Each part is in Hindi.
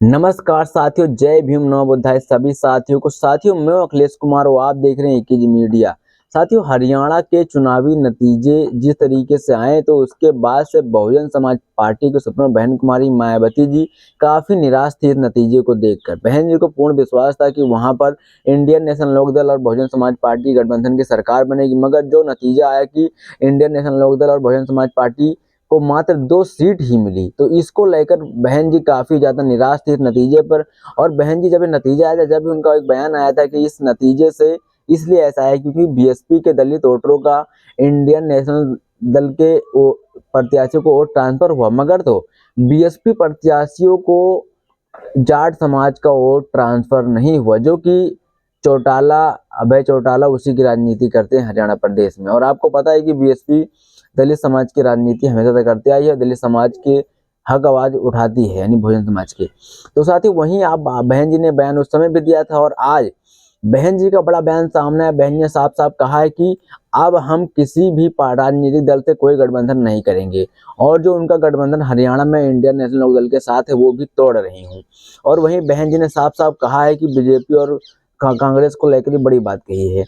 नमस्कार साथियों, जय भीम नमो बुद्धाय सभी साथियों को। साथियों, मैं अखिलेश कुमार और आप देख रहे हैं एकेजी मीडिया। साथियों, हरियाणा के चुनावी नतीजे जिस तरीके से आए तो उसके बाद से बहुजन समाज पार्टी के सुप्रीमो बहन कुमारी मायावती जी काफी निराश थी इस नतीजे को देखकर। बहन जी को पूर्ण विश्वास था कि वहां पर इंडियन नेशनल लोकदल और बहुजन समाज पार्टी गठबंधन की सरकार बनेगी, मगर जो नतीजा आया कि इंडियन नेशनल लोकदल और बहुजन समाज पार्टी को मात्र 2 सीट ही मिली, तो इसको लेकर बहन जी काफी ज्यादा निराश थी इस नतीजे पर। और बहन जी जब ये नतीजा आया था, जब भी उनका एक बयान आया था कि इस नतीजे से इसलिए ऐसा है क्योंकि बीएसपी के दलित वोटरों का इंडियन नेशनल दल के प्रत्याशियों को वोट ट्रांसफर हुआ, मगर तो बीएसपी प्रत्याशियों को जाट समाज का वोट ट्रांसफर नहीं हुआ, जो कि चौटाला अभय चौटाला उसी की राजनीति करते हैं हरियाणा प्रदेश में। और आपको पता है कि बीएसपी दलित समाज की राजनीति हमेशा से करती आई है, दलित समाज के हक आवाज उठाती है, यानी बहुजन समाज के। तो साथ ही वहीं आप बहन जी ने बयान उस समय भी दिया था और आज बहन जी का बड़ा बयान सामने है। बहन जी ने साफ साफ कहा है कि अब हम किसी भी राजनीतिक दल से कोई गठबंधन नहीं करेंगे, और जो उनका गठबंधन हरियाणा में इंडियन नेशनल लोक दल के साथ है वो भी तोड़ रही हूँ। और वहीं बहन जी ने साफ साफ कहा है कि बीजेपी और कांग्रेस को लेकर बड़ी बात कही है।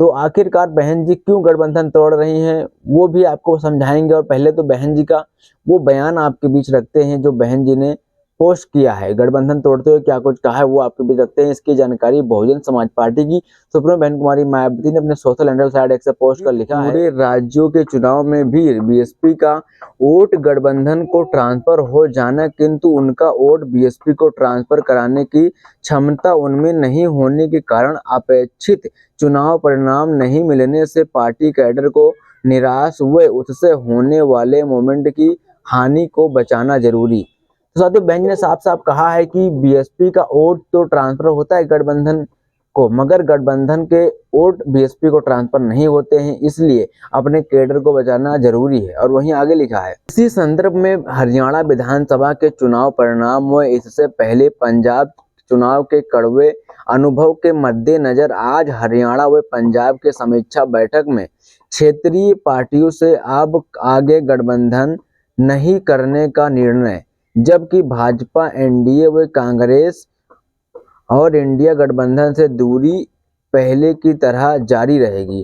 तो आखिरकार बहन जी क्यों गठबंधन तोड़ रही हैं वो भी आपको समझाएंगे। और पहले तो बहन जी का वो बयान आपके बीच रखते हैं जो बहन जी ने पोस्ट किया है, गठबंधन तोड़ते हुए क्या कुछ कहा है वो आपके बीच रखते हैं। इसकी जानकारी बहुजन समाज पार्टी की सुप्रीमो बहन कुमारी मायावती ने अपने social handle side x post कर लिखा है। पूरे राज्यों के चुनाव में भी बीएसपी का वोट गठबंधन को ट्रांसफर हो जाना, किंतु उनका वोट बीएसपी को ट्रांसफर कराने की क्षमता उनमें नहीं होने के कारण अपेक्षित चुनाव परिणाम नहीं मिलने से पार्टी कैडर को निराश हुए, उससे होने वाले मोमेंट की हानि को बचाना जरूरी। तो साथियों, बहन ने साफ साफ कहा है कि बीएसपी का वोट तो ट्रांसफर होता है गठबंधन को, मगर गठबंधन के वोट बीएसपी को ट्रांसफर नहीं होते हैं, इसलिए अपने कैडर को बचाना जरूरी है। और वहीं आगे लिखा है, इसी संदर्भ में हरियाणा विधानसभा के चुनाव परिणाम व इससे पहले पंजाब चुनाव के कड़वे अनुभव के मद्देनजर आज हरियाणा व पंजाब के समीक्षा बैठक में क्षेत्रीय पार्टियों से अब आगे गठबंधन नहीं करने का निर्णय, जबकि भाजपा एनडीए व कांग्रेस और इंडिया गठबंधन से दूरी पहले की तरह जारी रहेगी।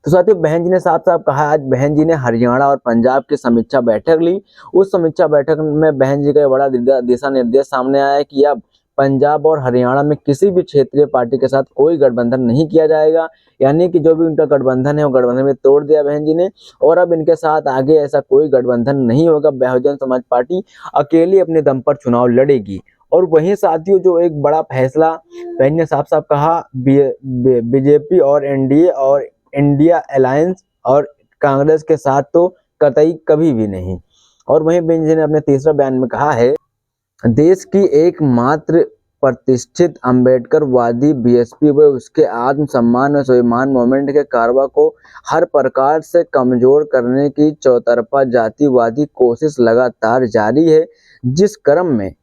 तो साथियों, बहन जी ने साफ साफ कहा, आज बहन जी ने हरियाणा और पंजाब की समीक्षा बैठक ली। उस समीक्षा बैठक में बहन जी का बड़ा दिशा निर्देश सामने आया है कि अब पंजाब और हरियाणा में किसी भी क्षेत्रीय पार्टी के साथ कोई गठबंधन नहीं किया जाएगा, यानी कि जो भी उनका गठबंधन है वो गठबंधन में तोड़ दिया बहन जी ने। और अब इनके साथ आगे ऐसा कोई गठबंधन नहीं होगा, बहुजन समाज पार्टी अकेली अपने दम पर चुनाव लड़ेगी। और वहीं साथियों, जो एक बड़ा फैसला बहन ने साफ साफ कहा, बीजेपी और एनडीए और इंडिया अलायंस और कांग्रेस के साथ तो कतई कभी भी नहीं। और वहीं बहन जी ने अपने तीसरा बयान में कहा है, देश की एकमात्र प्रतिष्ठित अम्बेडकरवादी बीएसपी व उसके आत्म सम्मान और स्वाभिमान मूवमेंट के कारवा को हर प्रकार से कमजोर करने की चौतरफा जातिवादी कोशिश लगातार जारी है, जिस क्रम में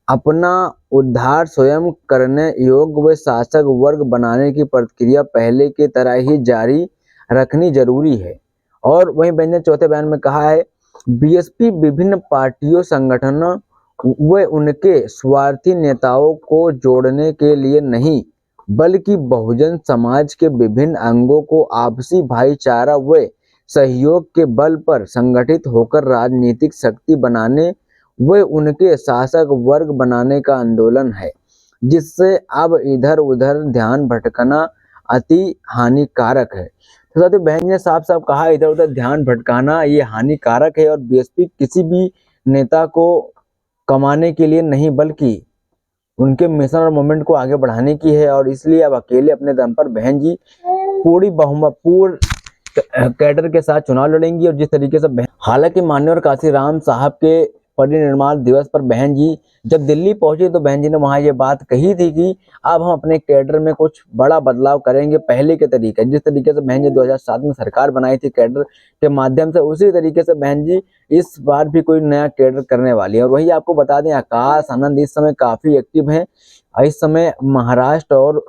अपना उद्धार स्वयं करने योग्य व शासक वर्ग बनाने की प्रक्रिया पहले की तरह ही जारी रखनी जरूरी है। और वहीं बहन ने चौथे बयान में कहा है, बीएसपी विभिन्न पार्टियों संगठनों व उनके स्वार्थी नेताओं को जोड़ने के लिए नहीं, बल्कि बहुजन समाज के विभिन्न अंगों को आपसी भाईचारा व सहयोग के बल पर संगठित होकर राजनीतिक शक्ति बनाने वे उनके शासक वर्ग बनाने का आंदोलन है, जिससे अब इधर उधर ध्यान भटकना अति हानिकारक है। तो साथियों, बहन ने साफ साफ कहा, इधर उधर ध्यान भटकाना ये हानिकारक है और बीएसपी किसी भी नेता को कमाने के लिए नहीं, बल्कि उनके मिशन और मूवमेंट को आगे बढ़ाने की है। और इसलिए अब अकेले अपने दम पर बहन जी पूर्ण कैडर के साथ चुनाव लड़ेंगी। और जिस तरीके से हालांकि मान्यवर काशीराम साहब के परिनिर्माण दिवस पर बहन जी जब दिल्ली पहुंची तो बहन जी ने वहां ये बात कही थी कि अब हम अपने कैडर में कुछ बड़ा बदलाव करेंगे, पहले के तरीके जिस तरीके से बहन जी 2007 में सरकार बनाई थी कैडर के माध्यम से, उसी तरीके से बहन जी इस बार भी कोई नया कैडर करने वाली है। और वही आपको बता दें, आकाश आनंद इस समय काफी एक्टिव हैं। इस समय महाराष्ट्र और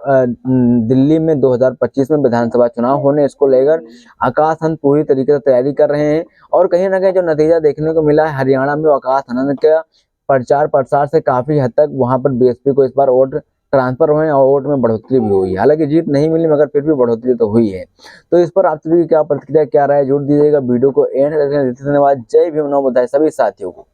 दिल्ली में 2025 में विधानसभा चुनाव होने, इसको लेकर आकाश आनंद पूरी तरीके से तैयारी कर रहे हैं। और कहीं ना कहीं जो नतीजा देखने को मिला है हरियाणा में, आकाश आनंद का प्रचार प्रसार से काफी हद तक वहां पर बीएसपी को इस बार वोट ट्रांसफर हुए और वोट में बढ़ोतरी भी हुई है। हालांकि जीत नहीं मिली मगर फिर भी बढ़ोतरी तो हुई है। तो इस पर आप सभी की क्या प्रतिक्रिया, क्या राय, जरूर दीजिएगा। वीडियो को एंड तक देखने के धन्यवाद। जय भीम, नमो बुद्धाय सभी साथियों को।